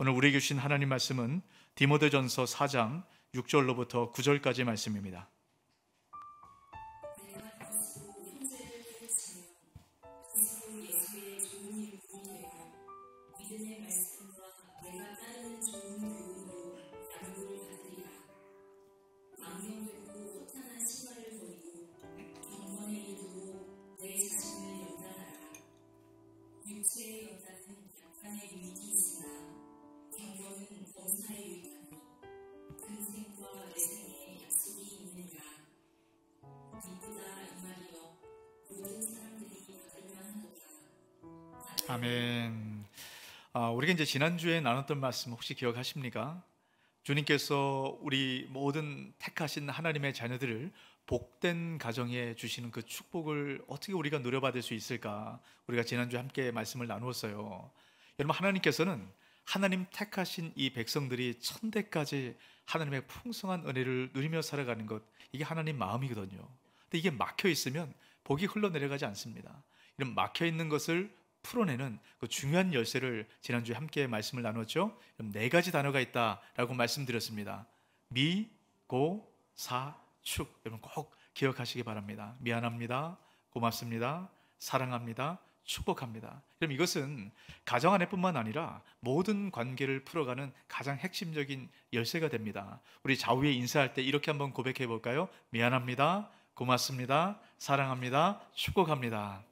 오늘 우리에게 주신 하나님 말씀은 디모데전서 4장 6절로부터 9절까지의 말씀입니다. 아멘. 우리가 이제 지난주에 나눴던 말씀 혹시 기억하십니까? 주님께서 우리 모든 택하신 하나님의 자녀들을 복된 가정에 주시는 그 축복을 어떻게 우리가 누려받을 수 있을까? 우리가 지난주에 함께 말씀을 나누었어요. 여러분, 하나님께서는 하나님 택하신 이 백성들이 천대까지 하나님의 풍성한 은혜를 누리며 살아가는 것, 이게 하나님 마음이거든요. 근데 이게 막혀 있으면 복이 흘러내려가지 않습니다. 이런 막혀 있는 것을 풀어내는 그 중요한 열쇠를 지난주에 함께 말씀을 나눴죠. 네 가지 단어가 있다라고 말씀드렸습니다. 미, 고, 사, 축. 여러분 꼭 기억하시기 바랍니다. 미안합니다, 고맙습니다, 사랑합니다, 축복합니다. 그럼 이것은 가정 안에뿐만 아니라 모든 관계를 풀어가는 가장 핵심적인 열쇠가 됩니다. 우리 좌우에 인사할 때 이렇게 한번 고백해 볼까요? 미안합니다, 고맙습니다, 사랑합니다, 축복합니다.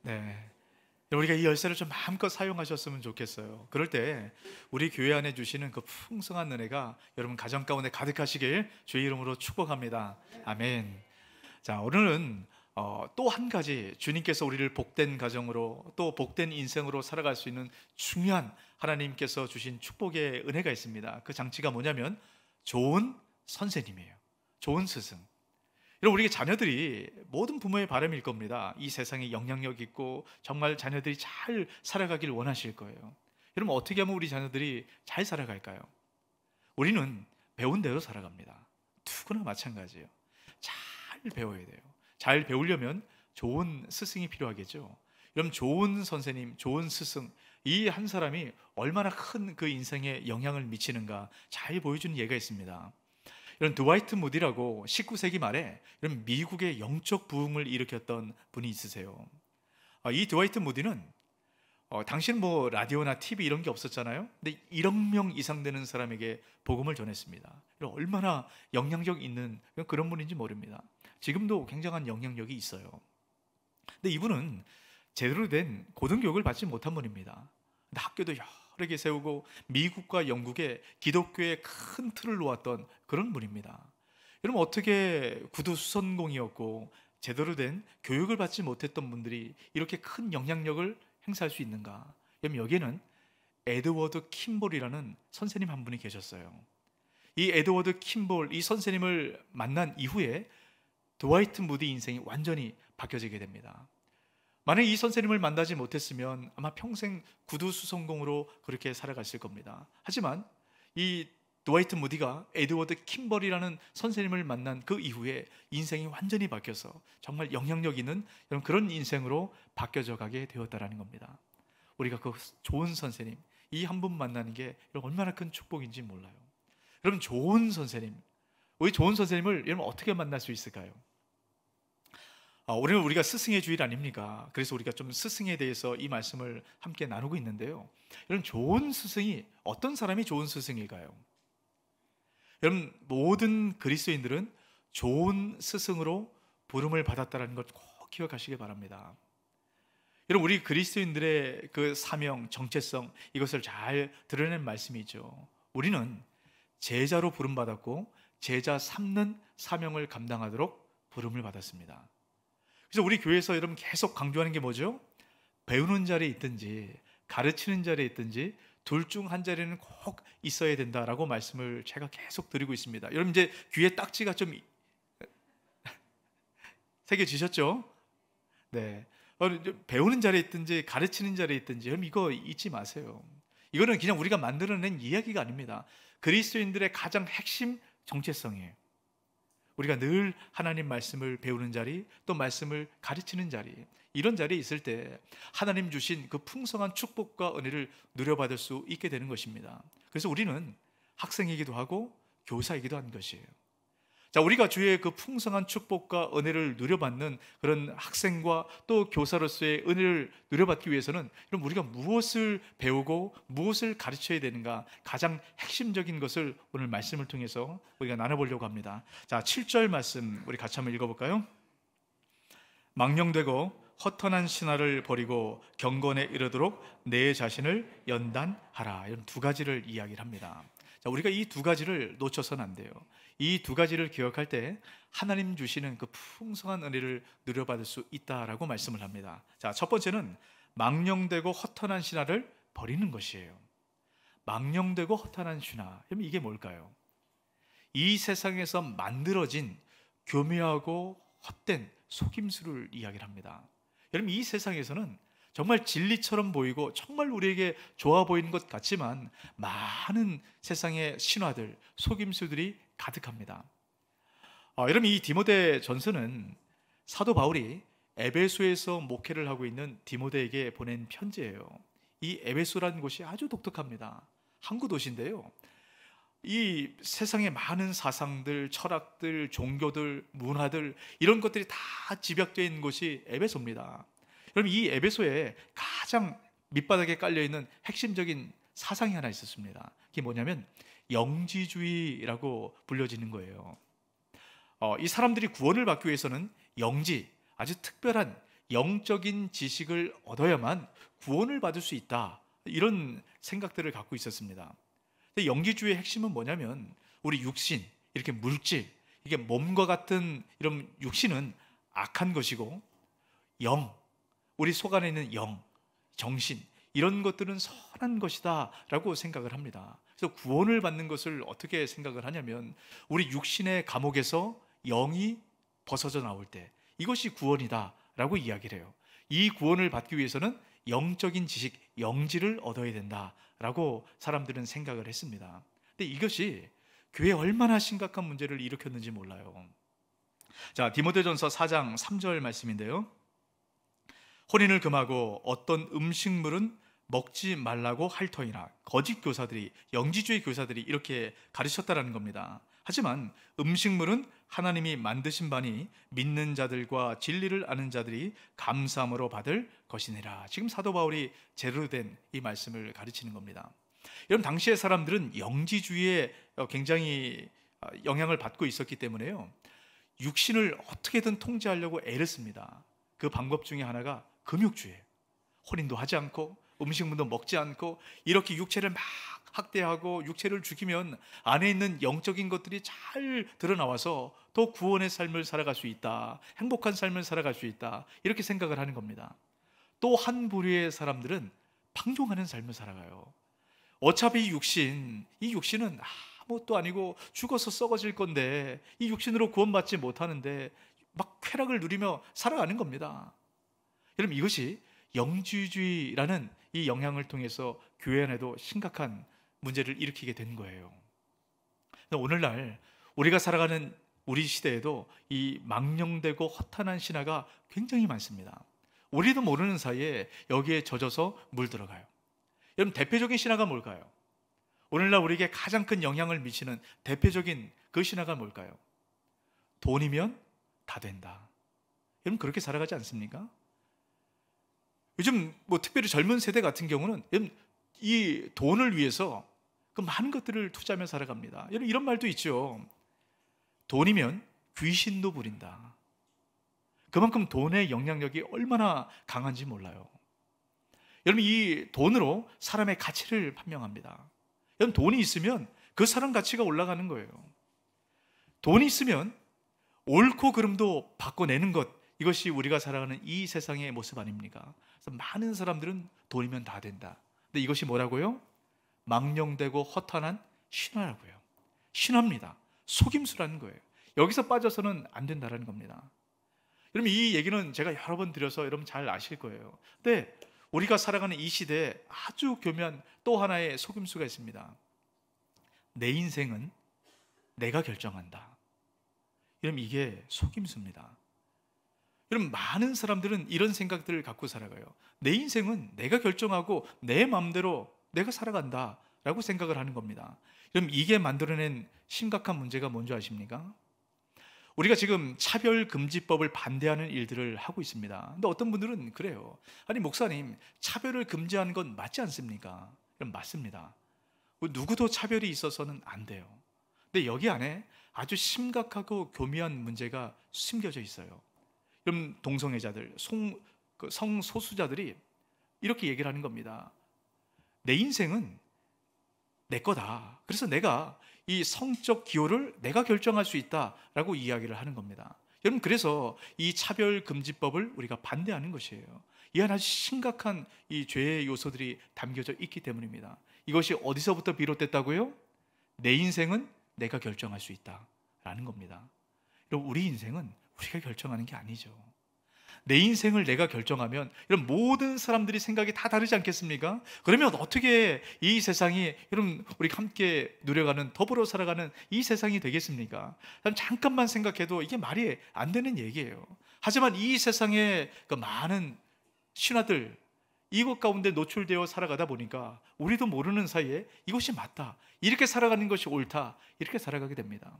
네, 우리가 이 열쇠를 좀 마음껏 사용하셨으면 좋겠어요. 그럴 때 우리 교회 안에 주시는 그 풍성한 은혜가 여러분 가정 가운데 가득하시길 주의 이름으로 축복합니다. 아멘. 자, 오늘은 또 한 가지 주님께서 우리를 복된 가정으로 또 복된 인생으로 살아갈 수 있는 중요한 하나님께서 주신 축복의 은혜가 있습니다. 그 장치가 뭐냐면 좋은 선생님이에요. 좋은 스승. 여러분, 우리 자녀들이 모든 부모의 바람일 겁니다. 이 세상에 영향력 있고 정말 자녀들이 잘 살아가길 원하실 거예요. 여러분, 어떻게 하면 우리 자녀들이 잘 살아갈까요? 우리는 배운 대로 살아갑니다. 누구나 마찬가지예요. 잘 배워야 돼요. 잘 배우려면 좋은 스승이 필요하겠죠. 여러분, 좋은 선생님, 좋은 스승, 이 한 사람이 얼마나 큰 그 인생에 영향을 미치는가 잘 보여주는 예가 있습니다. 이런 드와이트 무디라고 19세기 말에 이런 미국의 영적 부흥을 일으켰던 분이 있으세요. 이 드와이트 무디는 당시는 뭐 라디오나 TV 이런 게 없었잖아요. 근데 1억 명 이상 되는 사람에게 복음을 전했습니다. 얼마나 영향력 있는 그런 분인지 모릅니다. 지금도 굉장한 영향력이 있어요. 근데 이분은 제대로 된 고등교육을 받지 못한 분입니다. 근데 학교도 여러 개 세우고 미국과 영국의 기독교의 큰 틀을 놓았던 그런 분입니다. 여러분, 어떻게 구두수선공이었고 제대로 된 교육을 받지 못했던 분들이 이렇게 큰 영향력을 행사할 수 있는가? 여러분, 여기에는 에드워드 킴볼이라는 선생님 한 분이 계셨어요. 이 에드워드 킴볼, 이 선생님을 만난 이후에 드와이트 무디 인생이 완전히 바뀌어지게 됩니다. 만약 이 선생님을 만나지 못했으면 아마 평생 구두수선공으로 그렇게 살아갔을 겁니다. 하지만 이 드와이트 무디가 에드워드 킴벌이라는 선생님을 만난 그 이후에 인생이 완전히 바뀌어서 정말 영향력 있는 그런 인생으로 바뀌어져 가게 되었다는 겁니다. 우리가 그 좋은 선생님, 이 한 분 만나는 게 얼마나 큰 축복인지 몰라요. 여러분, 좋은 선생님, 우리 좋은 선생님을 여러분 어떻게 만날 수 있을까요? 오늘 우리가 스승의 주일 아닙니까? 그래서 우리가 좀 스승에 대해서 이 말씀을 함께 나누고 있는데요. 여러분, 좋은 스승이 어떤 사람이 좋은 스승일까요? 여러분, 모든 그리스도인들은 좋은 스승으로 부름을 받았다는 것 꼭 기억하시기 바랍니다. 여러분, 우리 그리스도인들의 그 사명, 정체성, 이것을 잘 드러낸 말씀이죠. 우리는 제자로 부름받았고 제자 삼는 사명을 감당하도록 부름을 받았습니다. 그래서 우리 교회에서 여러분 계속 강조하는 게 뭐죠? 배우는 자리에 있든지 가르치는 자리에 있든지 둘 중 한 자리는 꼭 있어야 된다라고 말씀을 제가 계속 드리고 있습니다. 여러분, 이제 귀에 딱지가 좀 새겨지셨죠? 네. 배우는 자리에 있든지 가르치는 자리에 있든지 여러분 이거 잊지 마세요. 이거는 그냥 우리가 만들어낸 이야기가 아닙니다. 그리스도인들의 가장 핵심 정체성이에요. 우리가 늘 하나님 말씀을 배우는 자리, 또 말씀을 가르치는 자리, 이런 자리에 있을 때 하나님 주신 그 풍성한 축복과 은혜를 누려받을 수 있게 되는 것입니다. 그래서 우리는 학생이기도 하고 교사이기도 한 것이에요. 자, 우리가 주의 그 풍성한 축복과 은혜를 누려받는 그런 학생과 또 교사로서의 은혜를 누려받기 위해서는 그럼 우리가 무엇을 배우고 무엇을 가르쳐야 되는가, 가장 핵심적인 것을 오늘 말씀을 통해서 우리가 나눠보려고 합니다. 자, 7절 말씀 우리 같이 한번 읽어볼까요? 망령되고 허탄한 신화를 버리고 경건에 이르도록 내 자신을 연단하라. 이런 두 가지를 이야기를 합니다. 자, 우리가 이 두 가지를 놓쳐서는 안 돼요. 이 두 가지를 기억할 때 하나님 주시는 그 풍성한 은혜를 누려받을 수 있다라고 말씀을 합니다. 자, 첫 번째는 망령되고 허탄한 신화를 버리는 것이에요. 망령되고 허탄한 신화, 그럼 이게 뭘까요? 이 세상에서 만들어진 교묘하고 헛된 속임수를 이야기를 합니다. 여러분, 이 세상에서는 정말 진리처럼 보이고 정말 우리에게 좋아 보이는 것 같지만 많은 세상의 신화들, 속임수들이 가득합니다. 여러분, 이 디모데 전서는 사도 바울이 에베소에서 목회를 하고 있는 디모데에게 보낸 편지예요. 이 에베소라는 곳이 아주 독특합니다. 항구 도시인데요, 이 세상의 많은 사상들, 철학들, 종교들, 문화들, 이런 것들이 다 집약되어 있는 곳이 에베소입니다. 여러분, 이 에베소에 가장 밑바닥에 깔려있는 핵심적인 사상이 하나 있었습니다. 그게 뭐냐면 영지주의라고 불려지는 거예요. 이 사람들이 구원을 받기 위해서는 영지, 아주 특별한 영적인 지식을 얻어야만 구원을 받을 수 있다, 이런 생각들을 갖고 있었습니다. 근데 영지주의의 핵심은 뭐냐면 우리 육신, 이렇게 물질, 이게 몸과 같은 이런 육신은 악한 것이고, 영, 우리 속 안에 있는 영, 정신, 이런 것들은 선한 것이다 라고 생각을 합니다. 그래서 구원을 받는 것을 어떻게 생각을 하냐면 우리 육신의 감옥에서 영이 벗어져 나올 때 이것이 구원이다 라고 이야기를 해요. 이 구원을 받기 위해서는 영적인 지식, 영지를 얻어야 된다 라고 사람들은 생각을 했습니다. 근데 이것이 교회에 얼마나 심각한 문제를 일으켰는지 몰라요. 자, 디모데전서 4장 3절 말씀인데요, 혼인을 금하고 어떤 음식물은 먹지 말라고 할 터이나, 거짓 교사들이, 영지주의 교사들이 이렇게 가르쳤다라는 겁니다. 하지만 음식물은 하나님이 만드신 바니 믿는 자들과 진리를 아는 자들이 감사함으로 받을 것이니라. 지금 사도 바울이 제대로 된 이 말씀을 가르치는 겁니다. 여러분, 당시의 사람들은 영지주의에 굉장히 영향을 받고 있었기 때문에요, 육신을 어떻게든 통제하려고 애를 씁니다. 그 방법 중에 하나가 금욕주의예요. 혼인도 하지 않고 음식물도 먹지 않고 이렇게 육체를 막 학대하고 육체를 죽이면 안에 있는 영적인 것들이 잘 드러나와서 더 구원의 삶을 살아갈 수 있다, 행복한 삶을 살아갈 수 있다, 이렇게 생각을 하는 겁니다. 또 한 부류의 사람들은 방종하는 삶을 살아가요. 어차피 이 육신은 아무것도 아니고 죽어서 썩어질 건데 이 육신으로 구원받지 못하는데 막 쾌락을 누리며 살아가는 겁니다. 여러분, 이것이 영지주의라는 이 영향을 통해서 교회 안에도 심각한 문제를 일으키게 된 거예요. 오늘날 우리가 살아가는 우리 시대에도 이 망령되고 허탄한 신화가 굉장히 많습니다. 우리도 모르는 사이에 여기에 젖어서 물들어가요. 여러분, 대표적인 신화가 뭘까요? 오늘날 우리에게 가장 큰 영향을 미치는 대표적인 그 신화가 뭘까요? 돈이면 다 된다. 여러분, 그렇게 살아가지 않습니까? 요즘 특별히 젊은 세대 같은 경우는 이 돈을 위해서 그 많은 것들을 투자하며 살아갑니다. 여러분, 이런 말도 있죠. 돈이면 귀신도 부린다. 그만큼 돈의 영향력이 얼마나 강한지 몰라요. 여러분, 이 돈으로 사람의 가치를 판명합니다. 여러분, 돈이 있으면 그 사람 가치가 올라가는 거예요. 돈이 있으면 옳고 그름도 바꿔내는 것, 이것이 우리가 살아가는 이 세상의 모습 아닙니까? 그래서 많은 사람들은 돈이면 다 된다. 근데 이것이 뭐라고요? 망령되고 허탄한 신화라고요. 신화입니다. 속임수라는 거예요. 여기서 빠져서는 안 된다는 겁니다. 여러분, 이 얘기는 제가 여러 번 드려서 여러분 잘 아실 거예요. 근데 우리가 살아가는 이 시대에 아주 교묘한 또 하나의 속임수가 있습니다. 내 인생은 내가 결정한다. 여러분, 이게 속임수입니다. 여러분, 많은 사람들은 이런 생각들을 갖고 살아가요. 내 인생은 내가 결정하고 내 마음대로 내가 살아간다 라고 생각을 하는 겁니다. 여러분, 이게 만들어낸 심각한 문제가 뭔지 아십니까? 우리가 지금 차별금지법을 반대하는 일들을 하고 있습니다. 근데 어떤 분들은 그래요. 아니, 목사님, 차별을 금지하는 건 맞지 않습니까? 그럼 맞습니다. 누구도 차별이 있어서는 안 돼요. 근데 여기 안에 아주 심각하고 교미한 문제가 숨겨져 있어요. 그럼 동성애자들, 성소수자들이 이렇게 얘기를 하는 겁니다. 내 인생은 내 거다. 그래서 내가 이 성적 기호를 내가 결정할 수 있다라고 이야기를 하는 겁니다. 여러분, 그래서 이 차별금지법을 우리가 반대하는 것이에요. 이 안에 아주 심각한 이 죄의 요소들이 담겨져 있기 때문입니다. 이것이 어디서부터 비롯됐다고요? 내 인생은 내가 결정할 수 있다라는 겁니다. 여러분, 우리 인생은 우리가 결정하는 게 아니죠. 내 인생을 내가 결정하면 이런 모든 사람들이 생각이 다 다르지 않겠습니까? 그러면 어떻게 이 세상이, 여러분, 우리가 함께 누려가는, 더불어 살아가는 이 세상이 되겠습니까? 잠깐만 생각해도 이게 말이 안 되는 얘기예요. 하지만 이 세상에 그 많은 신화들, 이것 가운데 노출되어 살아가다 보니까 우리도 모르는 사이에 이것이 맞다, 이렇게 살아가는 것이 옳다, 이렇게 살아가게 됩니다.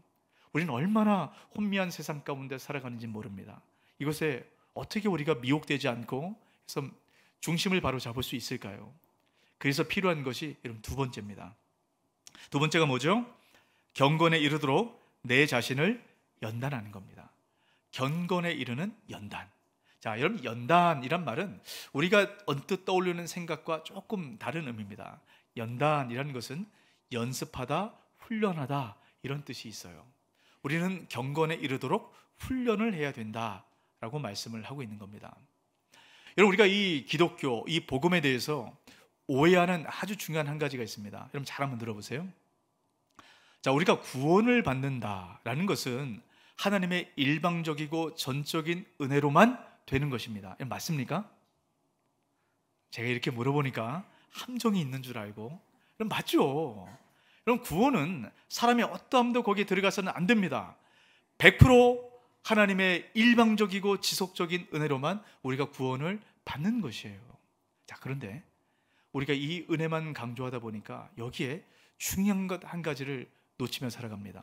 우리는 얼마나 혼미한 세상 가운데 살아가는지 모릅니다. 이것에 어떻게 우리가 미혹되지 않고 그래서 중심을 바로 잡을 수 있을까요? 그래서 필요한 것이 여러분 두 번째입니다. 두 번째가 뭐죠? 경건에 이르도록 내 자신을 연단하는 겁니다. 경건에 이르는 연단. 자, 여러분, 연단이란 말은 우리가 언뜻 떠올리는 생각과 조금 다른 의미입니다. 연단이라는 것은 연습하다, 훈련하다, 이런 뜻이 있어요. 우리는 경건에 이르도록 훈련을 해야 된다라고 말씀을 하고 있는 겁니다. 여러분, 우리가 이 기독교, 이 복음에 대해서 오해하는 아주 중요한 한 가지가 있습니다. 여러분, 잘 한번 들어보세요. 자, 우리가 구원을 받는다라는 것은 하나님의 일방적이고 전적인 은혜로만 되는 것입니다. 맞습니까? 제가 이렇게 물어보니까 함정이 있는 줄 알고, 그럼 맞죠? 그럼 구원은 사람의 어떠함도 거기에 들어가서는 안 됩니다. 100% 하나님의 일방적이고 지속적인 은혜로만 우리가 구원을 받는 것이에요. 자, 그런데 우리가 이 은혜만 강조하다 보니까 여기에 중요한 것 한 가지를 놓치며 살아갑니다.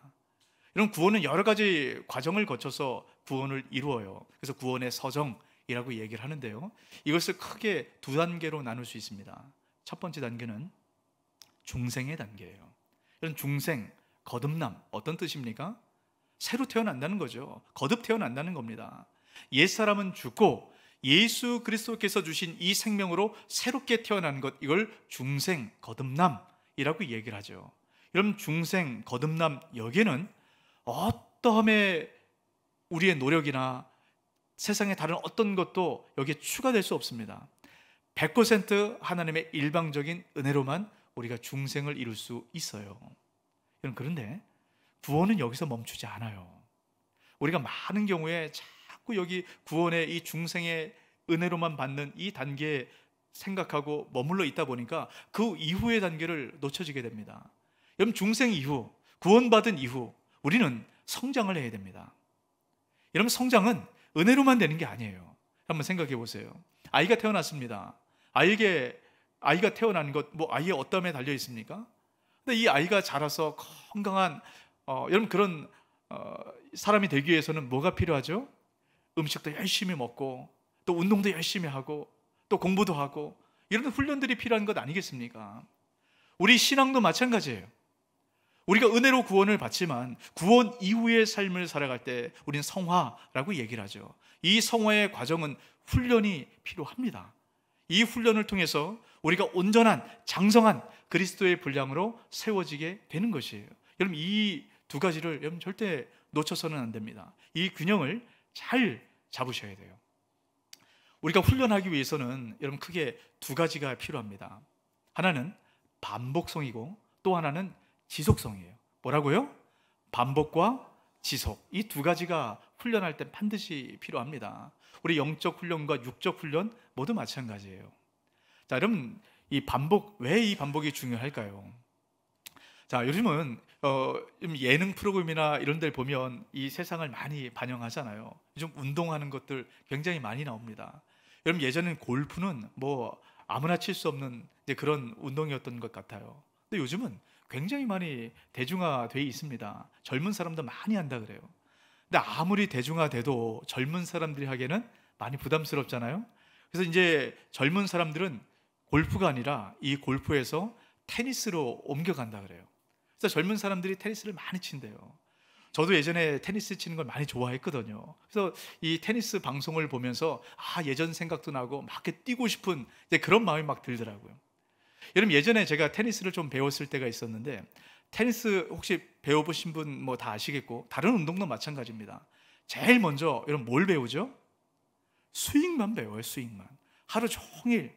이런 구원은 여러 가지 과정을 거쳐서 구원을 이루어요. 그래서 구원의 서정이라고 얘기를 하는데요, 이것을 크게 두 단계로 나눌 수 있습니다. 첫 번째 단계는 중생의 단계예요. 이런 중생, 거듭남, 어떤 뜻입니까? 새로 태어난다는 거죠. 거듭 태어난다는 겁니다. 옛사람은 죽고 예수 그리스도께서 주신 이 생명으로 새롭게 태어나는 것, 이걸 중생, 거듭남이라고 얘기를 하죠. 여러분, 중생, 거듭남, 여기에는 어떠함의 우리의 노력이나 세상의 다른 어떤 것도 여기에 추가될 수 없습니다. 100% 하나님의 일방적인 은혜로만 우리가 중생을 이룰 수 있어요. 그런데 구원은 여기서 멈추지 않아요. 우리가 많은 경우에 자꾸 여기 구원의 이 중생의 은혜로만 받는 이 단계에 생각하고 머물러 있다 보니까 그 이후의 단계를 놓쳐지게 됩니다. 여러분, 중생 이후, 구원받은 이후 우리는 성장을 해야 됩니다. 여러분, 성장은 은혜로만 되는 게 아니에요. 한번 생각해 보세요. 아이가 태어났습니다. 아이가 태어난 것, 아이의 어떠함에 달려 있습니까? 근데 이 아이가 자라서 건강한 여러분, 그런 사람이 되기 위해서는 뭐가 필요하죠? 음식도 열심히 먹고, 또 운동도 열심히 하고, 또 공부도 하고, 이런 훈련들이 필요한 것 아니겠습니까? 우리 신앙도 마찬가지예요. 우리가 은혜로 구원을 받지만 구원 이후의 삶을 살아갈 때 우리는 성화라고 얘기를 하죠. 이 성화의 과정은 훈련이 필요합니다. 이 훈련을 통해서 우리가 온전한, 장성한 그리스도의 분량으로 세워지게 되는 것이에요. 여러분, 이 두 가지를 여러분 절대 놓쳐서는 안 됩니다. 이 균형을 잘 잡으셔야 돼요. 우리가 훈련하기 위해서는 여러분 크게 두 가지가 필요합니다. 하나는 반복성이고 또 하나는 지속성이에요. 뭐라고요? 반복과 지속, 이 두 가지가 훈련할 때 반드시 필요합니다. 우리 영적 훈련과 육적 훈련 모두 마찬가지예요. 자, 여러분, 왜 이 반복이 중요할까요? 자, 요즘은 좀 예능 프로그램이나 이런 데를 보면 이 세상을 많이 반영하잖아요. 요즘 운동하는 것들 굉장히 많이 나옵니다. 여러분, 예전엔 골프는 뭐 아무나 칠 수 없는 이제 그런 운동이었던 것 같아요. 근데 요즘은 굉장히 많이 대중화되어 있습니다. 젊은 사람도 많이 한다 그래요. 근데 아무리 대중화돼도 젊은 사람들이 하기에는 많이 부담스럽잖아요. 그래서 이제 젊은 사람들은 골프가 아니라 이 골프에서 테니스로 옮겨간다 그래요. 그래서 젊은 사람들이 테니스를 많이 친대요. 저도 예전에 테니스 치는 걸 많이 좋아했거든요. 그래서 이 테니스 방송을 보면서 예전 생각도 나고 막 이렇게 뛰고 싶은 이제 그런 마음이 막 들더라고요. 여러분, 예전에 제가 테니스를 좀 배웠을 때가 있었는데, 테니스 혹시 배워보신 분 뭐 다 아시겠고, 다른 운동도 마찬가지입니다. 제일 먼저 여러분 뭘 배우죠? 스윙만 배워요. 스윙만. 하루 종일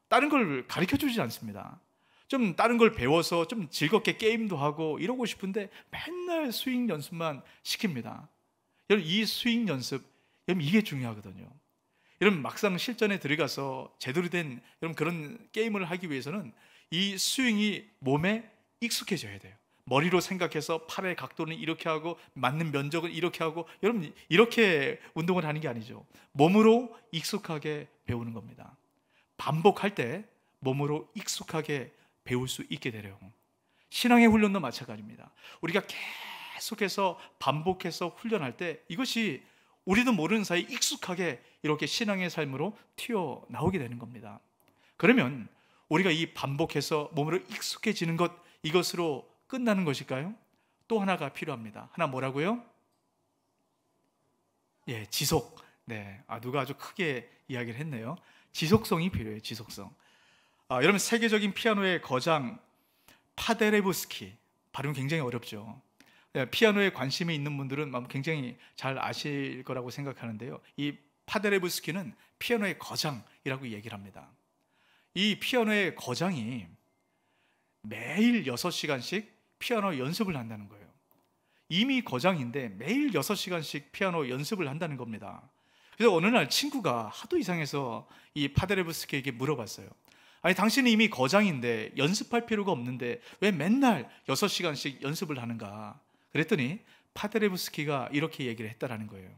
다른 걸 가르쳐 주지 않습니다. 좀 다른 걸 배워서 좀 즐겁게 게임도 하고 이러고 싶은데 맨날 스윙 연습만 시킵니다. 여러분, 이 스윙 연습, 여러분 이게 중요하거든요. 여러분, 막상 실전에 들어가서 제대로 된 여러분 그런 게임을 하기 위해서는 이 스윙이 몸에 익숙해져야 돼요. 머리로 생각해서 팔의 각도는 이렇게 하고 맞는 면적은 이렇게 하고, 여러분 이렇게 운동을 하는 게 아니죠. 몸으로 익숙하게 배우는 겁니다. 반복할 때 몸으로 익숙하게 배울 수 있게 되려요. 신앙의 훈련도 마찬가지입니다. 우리가 계속해서 반복해서 훈련할 때 이것이 우리도 모르는 사이 익숙하게 이렇게 신앙의 삶으로 튀어나오게 되는 겁니다. 그러면 우리가 이 반복해서 몸으로 익숙해지는 것, 이것으로 끝나는 것일까요? 또 하나가 필요합니다. 하나 뭐라고요? 예, 지속. 네, 누가 아주 크게 이야기를 했네요. 지속성이 필요해요. 지속성. 여러분, 세계적인 피아노의 거장 파데레브스키, 발음 굉장히 어렵죠. 피아노에 관심이 있는 분들은 굉장히 잘 아실 거라고 생각하는데요. 이 파데레브스키는 피아노의 거장이라고 얘기를 합니다. 이 피아노의 거장이 매일 6시간씩 피아노 연습을 한다는 거예요. 이미 거장인데 매일 6시간씩 피아노 연습을 한다는 겁니다. 그래서 어느 날 친구가 하도 이상해서 이 파데레브스키에게 물어봤어요. 아니, 당신은 이미 거장인데 연습할 필요가 없는데 왜 맨날 6시간씩 연습을 하는가? 그랬더니 파데레브스키가 이렇게 얘기를 했다라는 거예요.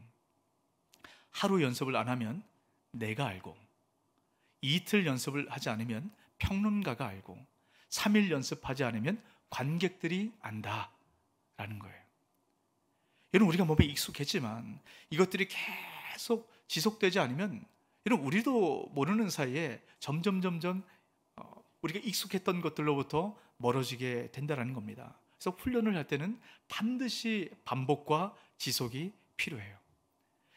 하루 연습을 안 하면 내가 알고, 이틀 연습을 하지 않으면 평론가가 알고, 3일 연습하지 않으면 관객들이 안다 라는 거예요. 여러분, 우리가 몸에 익숙했지만 이것들이 계속 지속되지 않으면 여러분, 우리도 모르는 사이에 점점 우리가 익숙했던 것들로부터 멀어지게 된다는 겁니다. 그래서 훈련을 할 때는 반드시 반복과 지속이 필요해요.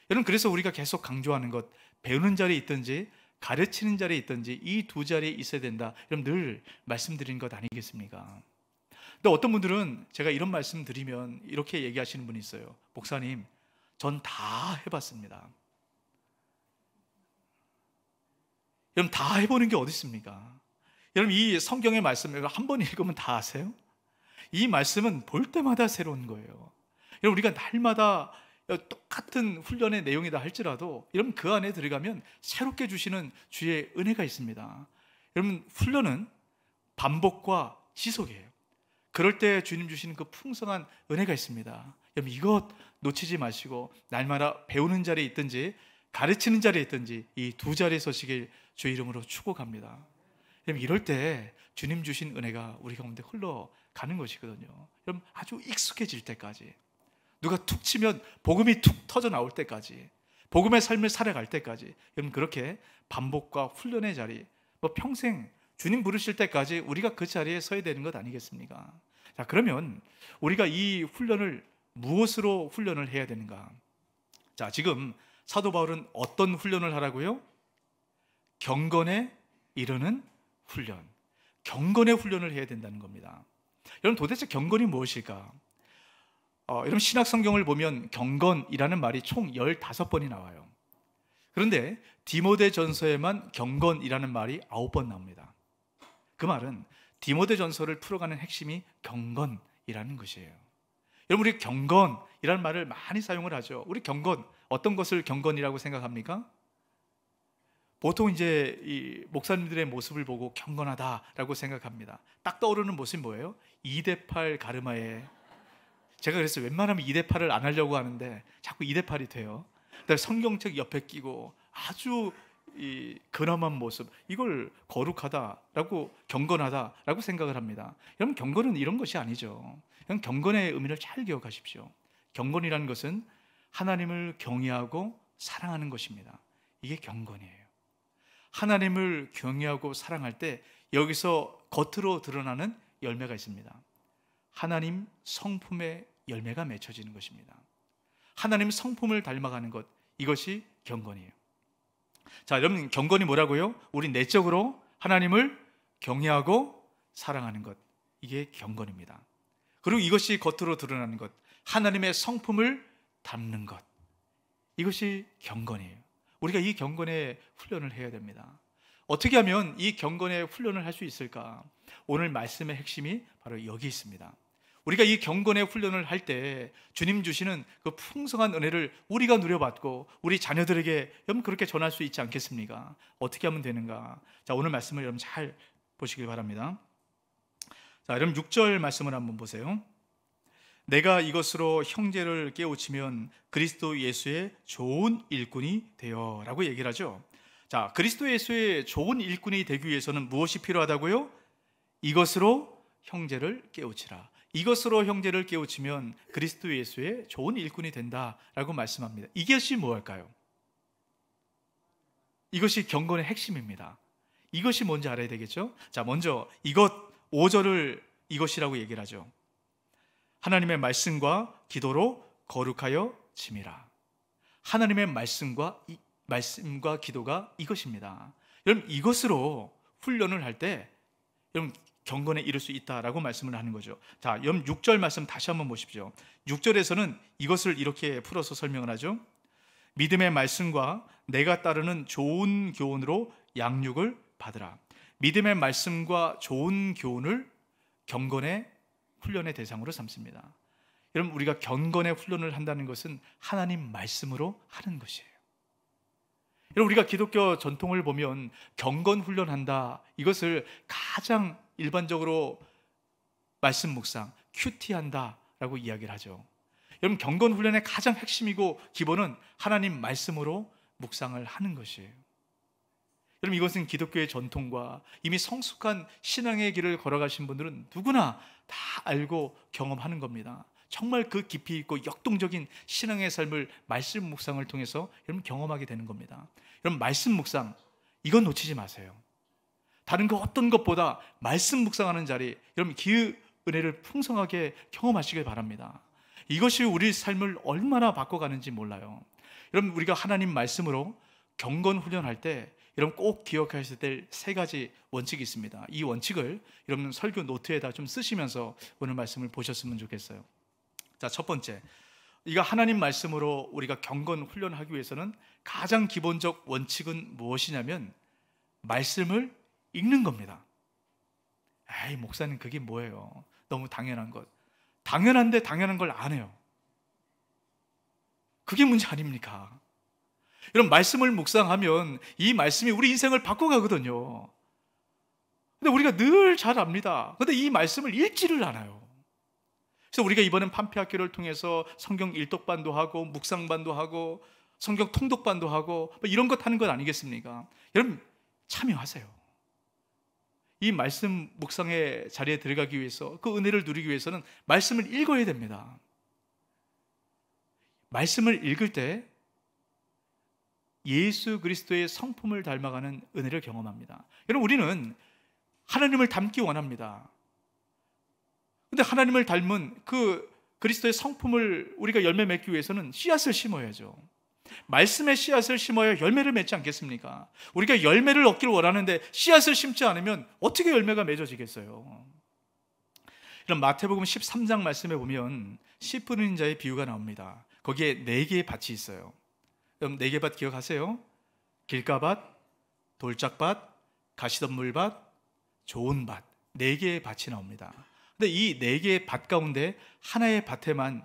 여러분, 그래서 우리가 계속 강조하는 것, 배우는 자리에 있든지 가르치는 자리에 있든지 이 두 자리에 있어야 된다. 여러분, 늘 말씀드리는 것 아니겠습니까? 근데 어떤 분들은 제가 이런 말씀 드리면 이렇게 얘기하시는 분이 있어요. 목사님, 전 다 해봤습니다. 여러분, 다 해보는 게 어디 있습니까? 여러분, 이 성경의 말씀을 한 번 읽으면 다 아세요? 이 말씀은 볼 때마다 새로운 거예요. 여러분, 우리가 날마다 똑같은 훈련의 내용이다 할지라도 여러분, 그 안에 들어가면 새롭게 주시는 주의 은혜가 있습니다. 여러분, 훈련은 반복과 지속이에요. 그럴 때 주님 주시는 그 풍성한 은혜가 있습니다. 여러분, 이것 놓치지 마시고 날마다 배우는 자리에 있든지 가르치는 자리에 있든지 이 두 자리에 서시길 주의 이름으로 축복합니다. 여러분, 이럴 때 주님 주신 은혜가 우리 가운데 흘러가는 것이거든요. 여러분, 아주 익숙해질 때까지, 누가 툭 치면 복음이 툭 터져 나올 때까지, 복음의 삶을 살아갈 때까지, 여러분, 그렇게 반복과 훈련의 자리, 평생 주님 부르실 때까지 우리가 그 자리에 서야 되는 것 아니겠습니까? 자, 그러면 우리가 이 훈련을 무엇으로 훈련을 해야 되는가? 자, 지금 사도 바울은 어떤 훈련을 하라고요? 경건에 이르는 훈련, 경건의 훈련을 해야 된다는 겁니다. 여러분, 도대체 경건이 무엇일까? 여러분, 신약 성경을 보면 경건이라는 말이 총 15번이 나와요. 그런데 디모데전서에만 경건이라는 말이 9번 나옵니다. 그 말은 디모데전서를 풀어가는 핵심이 경건이라는 것이에요. 여러분, 우리 경건이라는 말을 많이 사용을 하죠. 우리 경건, 어떤 것을 경건이라고 생각합니까? 보통 이제 이 목사님들의 모습을 보고 경건하다라고 생각합니다. 딱 떠오르는 모습이 뭐예요? 2대8 가르마에, 제가 그랬어요. 웬만하면 2대8을 안 하려고 하는데 자꾸 2대8이 돼요. 그다음에 성경책 옆에 끼고 아주 이 근엄한 모습, 이걸 거룩하다라고, 경건하다라고 생각을 합니다. 여러분, 경건은 이런 것이 아니죠. 그냥 경건의 의미를 잘 기억하십시오. 경건이라는 것은 하나님을 경외하고 사랑하는 것입니다. 이게 경건이에요. 하나님을 경외하고 사랑할 때 여기서 겉으로 드러나는 열매가 있습니다. 하나님 성품의 열매가 맺혀지는 것입니다. 하나님 성품을 닮아가는 것, 이것이 경건이에요. 자, 여러분, 경건이 뭐라고요? 우리 내적으로 하나님을 경외하고 사랑하는 것, 이게 경건입니다. 그리고 이것이 겉으로 드러나는 것, 하나님의 성품을 담는 것, 이것이 경건이에요. 우리가 이 경건의 훈련을 해야 됩니다. 어떻게 하면 이 경건의 훈련을 할 수 있을까? 오늘 말씀의 핵심이 바로 여기 있습니다. 우리가 이 경건의 훈련을 할 때 주님 주시는 그 풍성한 은혜를 우리가 누려받고 우리 자녀들에게 여러분 그렇게 전할 수 있지 않겠습니까? 어떻게 하면 되는가? 자, 오늘 말씀을 여러분 잘 보시길 바랍니다. 자, 여러분 6절 말씀을 한번 보세요. 내가 이것으로 형제를 깨우치면 그리스도 예수의 좋은 일꾼이 되어 라고 얘기를 하죠. 자, 그리스도 예수의 좋은 일꾼이 되기 위해서는 무엇이 필요하다고요? 이것으로 형제를 깨우치라. 이것으로 형제를 깨우치면 그리스도 예수의 좋은 일꾼이 된다라고 말씀합니다. 이것이 무엇일까요? 이것이 경건의 핵심입니다. 이것이 뭔지 알아야 되겠죠? 자, 먼저 이것 5절을 이것이라고 얘기를 하죠. 하나님의 말씀과 기도로 거룩하여 짐이라. 하나님의 말씀과 기도가 이것입니다. 여러분, 이것으로 훈련을 할 때 여러분 경건에 이를 수 있다라고 말씀을 하는 거죠. 자, 여러분 6절 말씀 다시 한번 보십시오. 6절에서는 이것을 이렇게 풀어서 설명을 하죠. 믿음의 말씀과 내가 따르는 좋은 교훈으로 양육을 받으라. 믿음의 말씀과 좋은 교훈을 경건의 훈련의 대상으로 삼습니다. 여러분, 우리가 경건의 훈련을 한다는 것은 하나님 말씀으로 하는 것이에요. 여러분, 우리가 기독교 전통을 보면 경건 훈련한다, 이것을 가장 일반적으로 말씀 묵상, 큐티한다 라고 이야기를 하죠. 여러분, 경건 훈련의 가장 핵심이고 기본은 하나님 말씀으로 묵상을 하는 것이에요. 여러분, 이것은 기독교의 전통과 이미 성숙한 신앙의 길을 걸어가신 분들은 누구나 다 알고 경험하는 겁니다. 정말 그 깊이 있고 역동적인 신앙의 삶을 말씀 묵상을 통해서 여러분 경험하게 되는 겁니다. 여러분, 말씀 묵상, 이건 놓치지 마세요. 다른 거 어떤 것보다 말씀 묵상하는 자리, 여러분 그 은혜를 풍성하게 경험하시길 바랍니다. 이것이 우리 삶을 얼마나 바꿔가는지 몰라요. 여러분, 우리가 하나님 말씀으로 경건 훈련할 때 여러분 꼭 기억하셔야 될 3가지 원칙이 있습니다. 이 원칙을 여러분 설교 노트에다 좀 쓰시면서 오늘 말씀을 보셨으면 좋겠어요. 자, 첫 번째, 이거 하나님 말씀으로 우리가 경건 훈련하기 위해서는 가장 기본적 원칙은 무엇이냐면 말씀을 읽는 겁니다. 에이, 목사님 그게 뭐예요? 너무 당연한 것. 당연한데 당연한 걸 안 해요. 그게 문제 아닙니까? 여러분, 말씀을 묵상하면 이 말씀이 우리 인생을 바꿔가거든요. 근데 우리가 늘 잘 압니다. 근데 이 말씀을 읽지를 않아요. 그래서 우리가 이번엔 판피학교를 통해서 성경 일독반도 하고 묵상반도 하고 성경 통독반도 하고 이런 것 하는 것 아니겠습니까? 여러분, 참여하세요. 이 말씀 묵상의 자리에 들어가기 위해서, 그 은혜를 누리기 위해서는 말씀을 읽어야 됩니다. 말씀을 읽을 때 예수 그리스도의 성품을 닮아가는 은혜를 경험합니다. 여러분, 우리는 하나님을 닮기 원합니다. 근데 하나님을 닮은 그 그리스도의 성품을 우리가 열매 맺기 위해서는 씨앗을 심어야죠. 말씀의 씨앗을 심어야 열매를 맺지 않겠습니까? 우리가 열매를 얻기를 원하는데 씨앗을 심지 않으면 어떻게 열매가 맺어지겠어요? 이런 마태복음 13장 말씀에 보면 씨 뿌리는 자의 비유가 나옵니다. 거기에 4개의 밭이 있어요. 그럼 4개 밭 기억하세요? 길가밭, 돌짝밭, 가시덤불밭, 좋은 밭, 4개의 밭이 나옵니다. 근데 이 4개의 밭 가운데 하나의 밭에만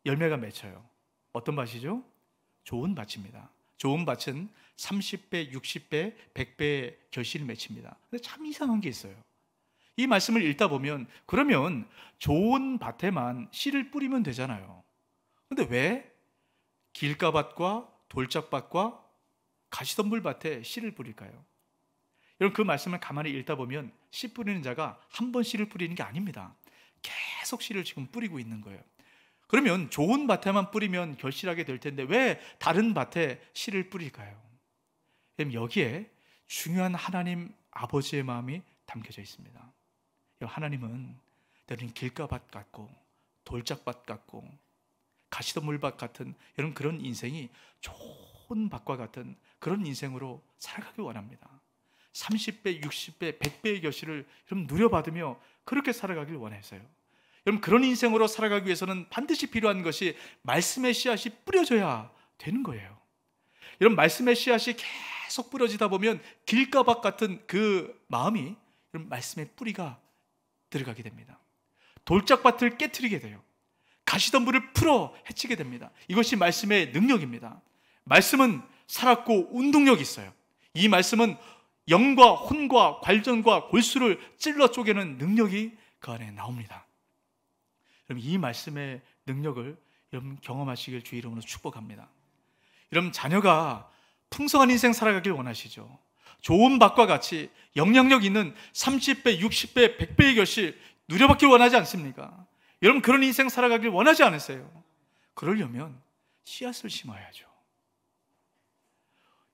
열매가 맺혀요. 어떤 밭이죠? 좋은 밭입니다. 좋은 밭은 30배, 60배, 100배의 결실을 맺힙니다. 근데 참 이상한 게 있어요. 이 말씀을 읽다 보면 그러면 좋은 밭에만 씨를 뿌리면 되잖아요. 근데 왜 길가밭과 돌짝밭과 가시덤불 밭에 씨를 뿌릴까요? 여러분, 그 말씀을 가만히 읽다 보면 씨 뿌리는 자가 한 번 씨를 뿌리는 게 아닙니다. 계속 씨를 지금 뿌리고 있는 거예요. 그러면 좋은 밭에만 뿌리면 결실하게 될 텐데 왜 다른 밭에 씨를 뿌릴까요? 여기에 중요한 하나님 아버지의 마음이 담겨져 있습니다. 하나님은 때로는 길가밭 같고 돌짝밭 같고 가시덤불밭 같은 이런 그런 인생이 좋은 밭과 같은 그런 인생으로 살아가길 원합니다. 30배, 60배, 100배의 결실을 여러분 누려받으며 그렇게 살아가길 원해서요. 여러분, 그런 인생으로 살아가기 위해서는 반드시 필요한 것이 말씀의 씨앗이 뿌려져야 되는 거예요. 여러분, 말씀의 씨앗이 계속 뿌려지다 보면 길가밭 같은 그 마음이 여러분 말씀의 뿌리가 들어가게 됩니다. 돌짝밭을 깨트리게 돼요. 가시덤불을 풀어 헤치게 됩니다. 이것이 말씀의 능력입니다. 말씀은 살았고 운동력이 있어요. 이 말씀은 영과 혼과 관전과 골수를 찔러 쪼개는 능력이 그 안에 나옵니다. 여러분, 이 말씀의 능력을 여러분 경험하시길 주의 이름으로 축복합니다. 여러분, 자녀가 풍성한 인생 살아가길 원하시죠? 좋은 밭과 같이 영향력 있는 30배, 60배, 100배의 결실 누려받길 원하지 않습니까? 여러분, 그런 인생 살아가길 원하지 않으세요? 그러려면 씨앗을 심어야죠.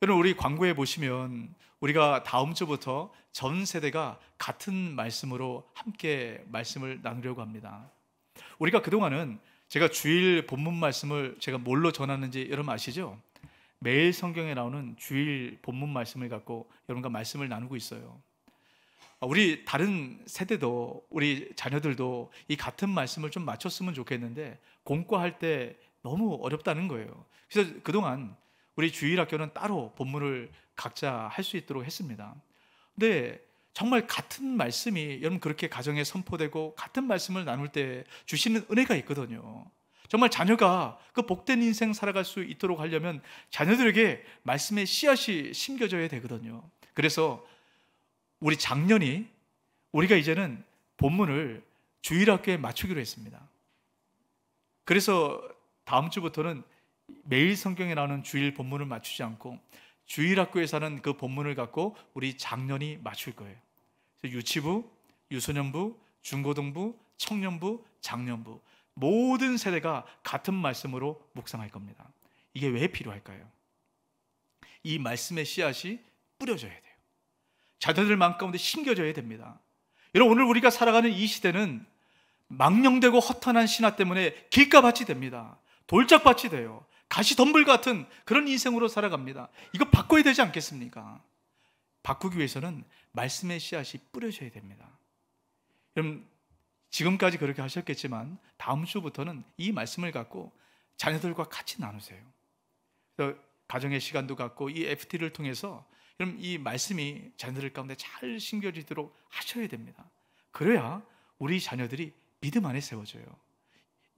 여러분, 우리 광고에 보시면 우리가 다음 주부터 전 세대가 같은 말씀으로 함께 말씀을 나누려고 합니다. 우리가 그동안은 제가 주일 본문 말씀을 제가 뭘로 전하는지 여러분 아시죠? 매일 성경에 나오는 주일 본문 말씀을 갖고 여러분과 말씀을 나누고 있어요. 우리 다른 세대도 우리 자녀들도 이 같은 말씀을 좀 맞췄으면 좋겠는데 공과할 때 너무 어렵다는 거예요. 그래서 그동안 우리 주일학교는 따로 본문을 각자 할 수 있도록 했습니다. 근데 정말 같은 말씀이 여러분 그렇게 가정에 선포되고 같은 말씀을 나눌 때 주시는 은혜가 있거든요. 정말 자녀가 그 복된 인생 살아갈 수 있도록 하려면 자녀들에게 말씀의 씨앗이 심겨져야 되거든요. 그래서 우리 작년이 우리가 이제는 본문을 주일학교에 맞추기로 했습니다. 그래서 다음 주부터는 매일 성경에 나오는 주일 본문을 맞추지 않고 주일학교에서 하는 그 본문을 갖고 우리 작년이 맞출 거예요. 그래서 유치부, 유소년부, 중고등부, 청년부, 장년부 모든 세대가 같은 말씀으로 묵상할 겁니다. 이게 왜 필요할까요? 이 말씀의 씨앗이 뿌려져야 돼요. 자녀들 마음 가운데 심겨져야 됩니다. 여러분, 오늘 우리가 살아가는 이 시대는 망령되고 허탄한 신화 때문에 길가밭이 됩니다. 돌짝밭이 돼요. 가시덤불 같은 그런 인생으로 살아갑니다. 이거 바꿔야 되지 않겠습니까? 바꾸기 위해서는 말씀의 씨앗이 뿌려져야 됩니다. 여러분, 지금까지 그렇게 하셨겠지만 다음 주부터는 이 말씀을 갖고 자녀들과 같이 나누세요. 그래서 가정의 시간도 갖고 이 FT를 통해서 여러분 이 말씀이 자녀들 가운데 잘 심겨지도록 하셔야 됩니다. 그래야 우리 자녀들이 믿음 안에 세워져요.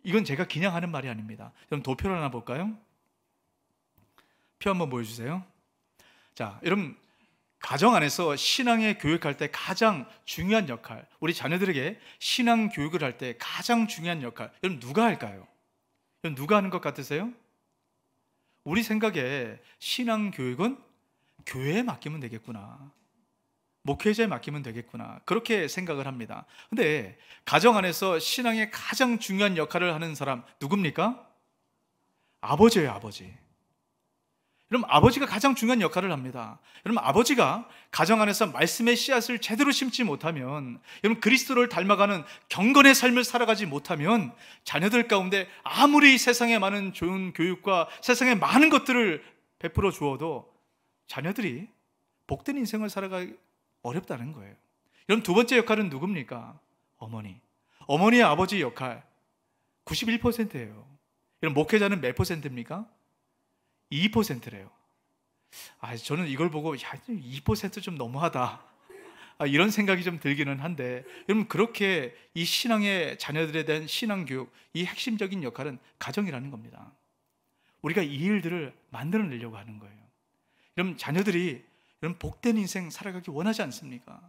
이건 제가 그냥 하는 말이 아닙니다. 그럼 도표를 하나 볼까요? 표 한번 보여주세요. 자, 여러분 가정 안에서 신앙의 교육할 때 가장 중요한 역할, 우리 자녀들에게 신앙 교육을 할 때 가장 중요한 역할, 여러분 누가 할까요? 여러분 누가 하는 것 같으세요? 우리 생각에 신앙 교육은 교회에 맡기면 되겠구나, 목회자에 맡기면 되겠구나, 그렇게 생각을 합니다. 근데 가정 안에서 신앙의 가장 중요한 역할을 하는 사람 누굽니까? 아버지예요, 아버지. 여러분, 아버지가 가장 중요한 역할을 합니다. 여러분, 아버지가 가정 안에서 말씀의 씨앗을 제대로 심지 못하면, 여러분 그리스도를 닮아가는 경건의 삶을 살아가지 못하면 자녀들 가운데 아무리 세상에 많은 좋은 교육과 세상에 많은 것들을 베풀어 주어도 자녀들이 복된 인생을 살아가기 어렵다는 거예요. 여러분, 두 번째 역할은 누굽니까? 어머니. 어머니의 아버지 역할 91%예요. 여러분, 목회자는 몇 %입니까? 2%래요. 저는 이걸 보고 2% 너무하다, 이런 생각이 좀 들기는 한데, 여러분 그렇게 이 신앙의 자녀들에 대한 신앙 교육, 이 핵심적인 역할은 가정이라는 겁니다. 우리가 이 일들을 만들어내려고 하는 거예요. 여러분, 자녀들이 여러분 복된 인생 살아가기 원하지 않습니까?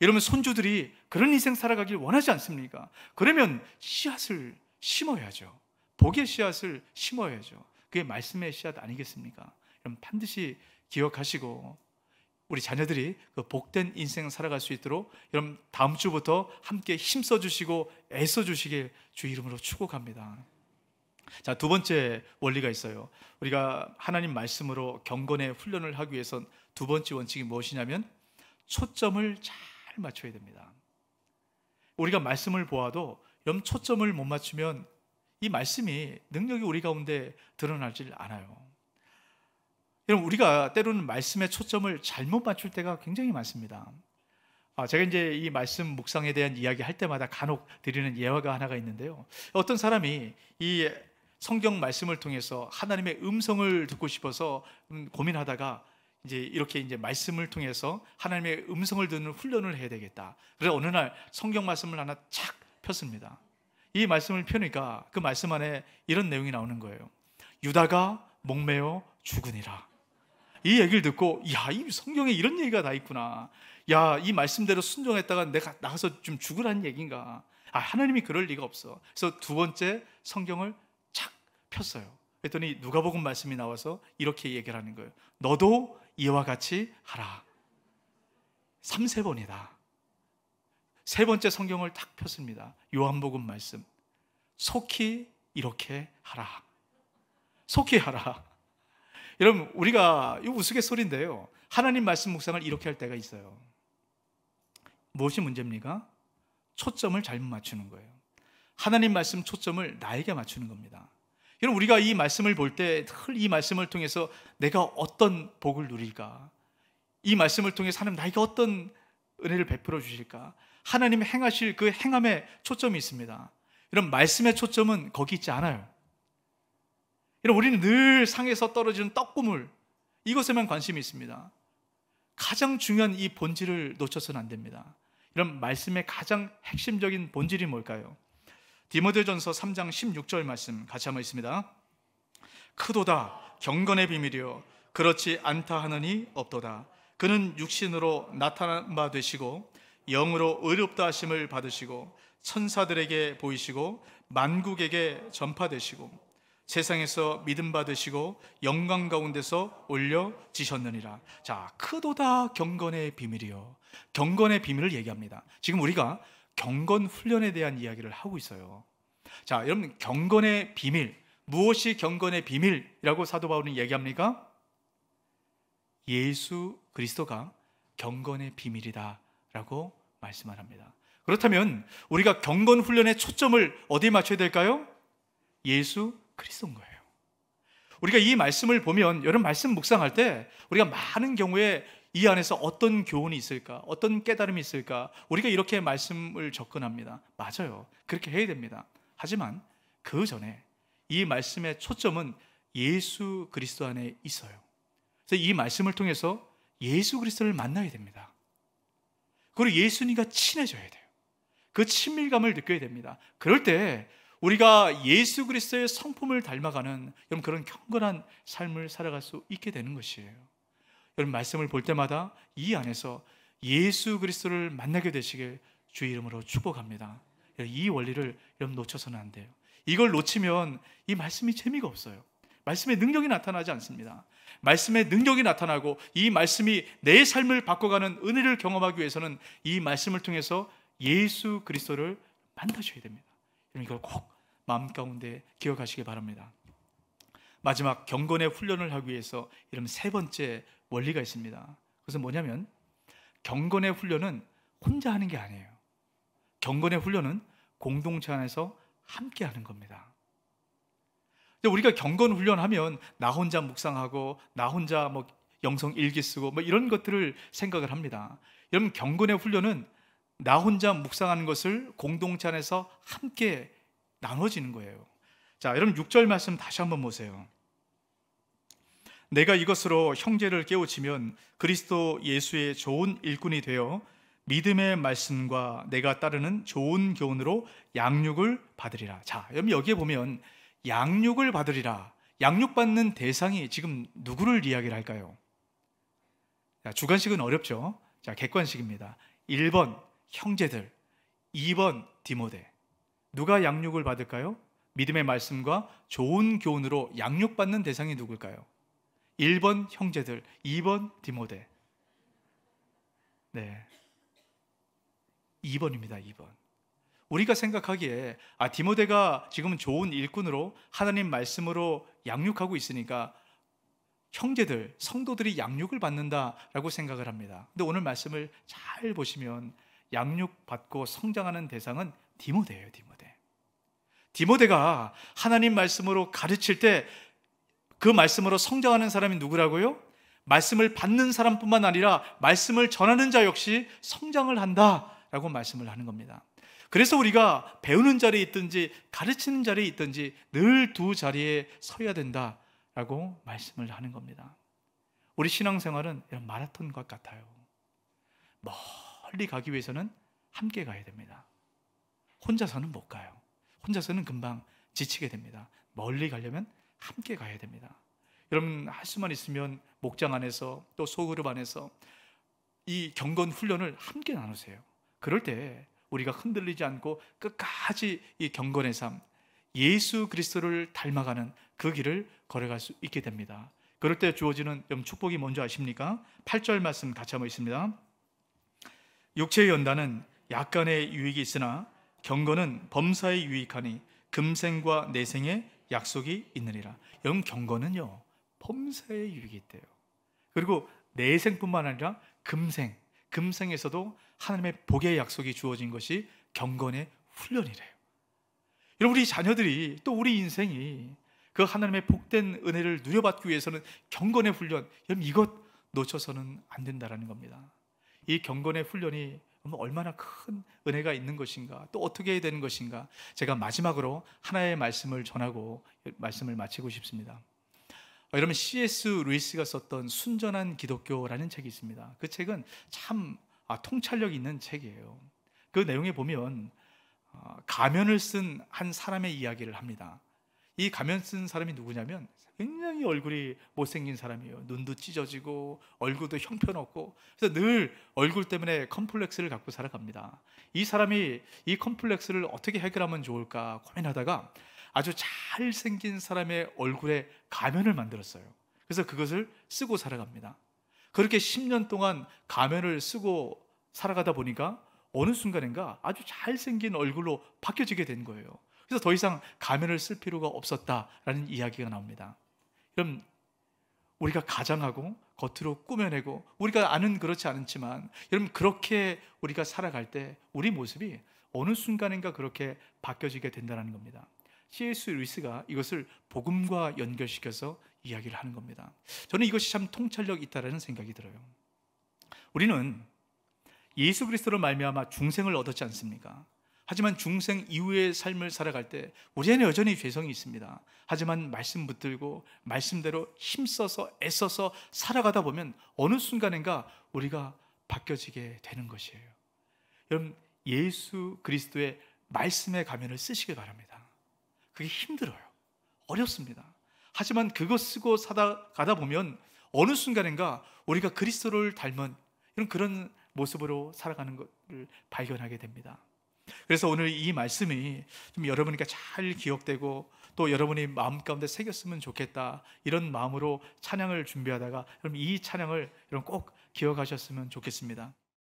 여러분, 손주들이 그런 인생 살아가길 원하지 않습니까? 그러면 씨앗을 심어야죠. 복의 씨앗을 심어야죠. 그게 말씀의 씨앗 아니겠습니까? 여러분, 반드시 기억하시고 우리 자녀들이 그 복된 인생 살아갈 수 있도록 여러분 다음 주부터 함께 힘써 주시고 애써 주시길 주 이름으로 축복합니다. 자, 두 번째 원리가 있어요. 우리가 하나님 말씀으로 경건의 훈련을 하기 위해선 두 번째 원칙이 무엇이냐면 초점을 잘 맞춰야 됩니다. 우리가 말씀을 보아도 여러분 초점을 못 맞추면 이 말씀이 능력이 우리 가운데 드러나질 않아요. 여러분, 우리가 때로는 말씀의 초점을 잘못 맞출 때가 굉장히 많습니다. 제가 이제 이 말씀 묵상에 대한 이야기 할 때마다 간혹 드리는 예화가 하나가 있는데요. 어떤 사람이 이 성경 말씀을 통해서 하나님의 음성을 듣고 싶어서 고민하다가 이렇게 말씀을 통해서 하나님의 음성을 듣는 훈련을 해야 되겠다. 그래서 어느 날 성경 말씀을 하나 착 폈습니다. 이 말씀을 펴니까 그 말씀 안에 이런 내용이 나오는 거예요. 유다가 목매어 죽으니라. 이 얘기를 듣고, 야, 이 성경에 이런 얘기가 다 있구나. 야, 이 말씀대로 순종했다가 내가 나가서 좀 죽으라는 얘기인가. 하나님이 그럴 리가 없어. 그래서 두 번째 성경을 착 폈어요. 그랬더니 누가복음 말씀이 나와서 이렇게 얘기를 하는 거예요. 너도 이와 같이 하라. 3-4번이다. 세 번째 성경을 딱 폈습니다. 요한복음 말씀. 속히 이렇게 하라. 속히 하라. 여러분, 우리가 이 우스갯소리인데요, 하나님 말씀 묵상을 이렇게 할 때가 있어요. 무엇이 문제입니까? 초점을 잘못 맞추는 거예요. 하나님 말씀 초점을 나에게 맞추는 겁니다. 여러분, 우리가 이 말씀을 볼 때 늘 이 말씀을 통해서 내가 어떤 복을 누릴까, 이 말씀을 통해서 하나님 나에게 어떤 은혜를 베풀어 주실까, 하나님 행하실 그 행함에 초점이 있습니다. 여러분, 말씀의 초점은 거기 있지 않아요. 여러분, 우리는 늘 상에서 떨어지는 떡고물, 이것에만 관심이 있습니다. 가장 중요한 이 본질을 놓쳐서는 안 됩니다. 이런 말씀의 가장 핵심적인 본질이 뭘까요? 디모데전서 3장 16절 말씀 같이 한번 있습니다. 크도다 경건의 비밀이요 그렇지 않다 하느니 없도다. 그는 육신으로 나타난 바 되시고 영으로 의롭다 하심을 받으시고 천사들에게 보이시고 만국에게 전파되시고 세상에서 믿음 받으시고 영광 가운데서 올려지셨느니라. 자, 크도다 경건의 비밀이요. 경건의 비밀을 얘기합니다. 지금 우리가 경건 훈련에 대한 이야기를 하고 있어요. 자, 여러분, 경건의 비밀, 무엇이 경건의 비밀이라고 사도 바울은 얘기합니까? 예수 그리스도가 경건의 비밀이다 라고 말씀을 합니다. 그렇다면 우리가 경건 훈련의 초점을 어디에 맞춰야 될까요? 예수 그리스도인 거예요. 우리가 이 말씀을 보면, 여러분, 말씀 묵상할 때 우리가 많은 경우에 이 안에서 어떤 교훈이 있을까, 어떤 깨달음이 있을까, 우리가 이렇게 말씀을 접근합니다. 맞아요, 그렇게 해야 됩니다. 하지만 그 전에 이 말씀의 초점은 예수 그리스도 안에 있어요. 그래서 이 말씀을 통해서 예수 그리스도를 만나야 됩니다. 그리고 예수님과 친해져야 돼요. 그 친밀감을 느껴야 됩니다. 그럴 때 우리가 예수 그리스도의 성품을 닮아가는 여러분 그런 경건한 삶을 살아갈 수 있게 되는 것이에요. 여러분, 말씀을 볼 때마다 이 안에서 예수 그리스도를 만나게 되시길 주 이름으로 축복합니다. 이 원리를 여러분 놓쳐서는 안 돼요. 이걸 놓치면 이 말씀이 재미가 없어요. 말씀의 능력이 나타나지 않습니다. 말씀의 능력이 나타나고 이 말씀이 내 삶을 바꿔가는 은혜를 경험하기 위해서는 이 말씀을 통해서 예수 그리스도를 만나셔야 됩니다. 이걸 꼭 마음 가운데 기억하시기 바랍니다. 마지막 경건의 훈련을 하기 위해서 이런 세 번째 원리가 있습니다. 그것은 뭐냐면, 경건의 훈련은 혼자 하는 게 아니에요. 경건의 훈련은 공동체 안에서 함께 하는 겁니다. 우리가 경건 훈련하면 나 혼자 묵상하고 나 혼자 영성 일기 쓰고 이런 것들을 생각을 합니다. 여러분, 경건의 훈련은 나 혼자 묵상하는 것을 공동체 안에서 함께 나눠지는 거예요. 자, 여러분 6절 말씀 다시 한번 보세요. 내가 이것으로 형제를 깨우치면 그리스도 예수의 좋은 일꾼이 되어 믿음의 말씀과 내가 따르는 좋은 교훈으로 양육을 받으리라. 자, 여러분 여기에 보면 양육을 받으리라, 양육받는 대상이 지금 누구를 이야기를 할까요? 자, 주관식은 어렵죠. 자, 객관식입니다. 1번 형제들, 2번 디모데. 누가 양육을 받을까요? 믿음의 말씀과 좋은 교훈으로 양육받는 대상이 누굴까요? 1번 형제들, 2번 디모데. 네, 2번입니다. 2번. 우리가 생각하기에 디모데가 지금은 좋은 일꾼으로 하나님 말씀으로 양육하고 있으니까 형제들, 성도들이 양육을 받는다라고 생각을 합니다. 근데 오늘 말씀을 잘 보시면 양육받고 성장하는 대상은 디모데예요. 디모데가 하나님 말씀으로 가르칠 때 그 말씀으로 성장하는 사람이 누구라고요? 말씀을 받는 사람뿐만 아니라 말씀을 전하는 자 역시 성장을 한다라고 말씀을 하는 겁니다. 그래서 우리가 배우는 자리에 있든지 가르치는 자리에 있든지 늘 두 자리에 서야 된다라고 말씀을 하는 겁니다. 우리 신앙생활은 이런 마라톤과 같아요. 멀리 가기 위해서는 함께 가야 됩니다. 혼자서는 못 가요. 혼자서는 금방 지치게 됩니다. 멀리 가려면 함께 가야 됩니다. 여러분, 할 수만 있으면 목장 안에서 또 소그룹 안에서 이 경건 훈련을 함께 나누세요. 그럴 때 우리가 흔들리지 않고 끝까지 이 경건의 삶, 예수 그리스도를 닮아가는 그 길을 걸어갈 수 있게 됩니다. 그럴 때 주어지는 축복이 뭔지 아십니까? 8절 말씀 같이 한번 있습니다. 육체의 연단은 약간의 유익이 있으나 경건은 범사에 유익하니 금생과 내생의 약속이 있느니라. 여러분, 경건은요 범사에 유익이 있대요. 그리고 내생뿐만 아니라 금생에서도 하나님의 복의 약속이 주어진 것이 경건의 훈련이래요. 여러분, 우리 자녀들이 또 우리 인생이 그 하나님의 복된 은혜를 누려받기 위해서는 경건의 훈련, 여러분 이것 놓쳐서는 안 된다라는 겁니다. 이 경건의 훈련이 얼마나 큰 은혜가 있는 것인가, 또 어떻게 해야 되는 것인가, 제가 마지막으로 하나의 말씀을 전하고 말씀을 마치고 싶습니다. 여러분, C.S. 루이스가 썼던 순전한 기독교라는 책이 있습니다. 그 책은 참 통찰력 있는 책이에요. 그 내용에 보면 가면을 쓴 한 사람의 이야기를 합니다. 이 가면 쓴 사람이 누구냐면 굉장히 얼굴이 못생긴 사람이에요. 눈도 찢어지고 얼굴도 형편없고, 그래서 늘 얼굴 때문에 컴플렉스를 갖고 살아갑니다. 이 사람이 이 컴플렉스를 어떻게 해결하면 좋을까 고민하다가 아주 잘생긴 사람의 얼굴에 가면을 만들었어요. 그래서 그것을 쓰고 살아갑니다. 그렇게 10년 동안 가면을 쓰고 살아가다 보니까 어느 순간인가 아주 잘생긴 얼굴로 바뀌어지게 된 거예요. 그래서 더 이상 가면을 쓸 필요가 없었다라는 이야기가 나옵니다. 그럼 우리가 가장하고 겉으로 꾸며내고 우리가 아는 그렇지 않지만, 여러분 그렇게 우리가 살아갈 때 우리 모습이 어느 순간인가 그렇게 바뀌어지게 된다는 겁니다. C.S. 루이스가 이것을 복음과 연결시켜서 이야기를 하는 겁니다. 저는 이것이 참 통찰력 있다라는 생각이 들어요. 우리는 예수 그리스도로 말미암아 중생을 얻었지 않습니까? 하지만 중생 이후의 삶을 살아갈 때 우리에는 여전히 죄성이 있습니다. 하지만 말씀 붙들고 말씀대로 힘써서 애써서 살아가다 보면 어느 순간인가 우리가 바뀌어지게 되는 것이에요. 여러분, 예수 그리스도의 말씀의 가면을 쓰시길 바랍니다. 그게 힘들어요. 어렵습니다. 하지만 그거 쓰고 가다 보면 어느 순간인가 우리가 그리스도를 닮은 그런 모습으로 살아가는 것을 발견하게 됩니다. 그래서 오늘 이 말씀이 좀 여러분에게 잘 기억되고 또 여러분이 마음 가운데 새겼으면 좋겠다, 이런 마음으로 찬양을 준비하다가 여러분 이 찬양을 여러분 꼭 기억하셨으면 좋겠습니다.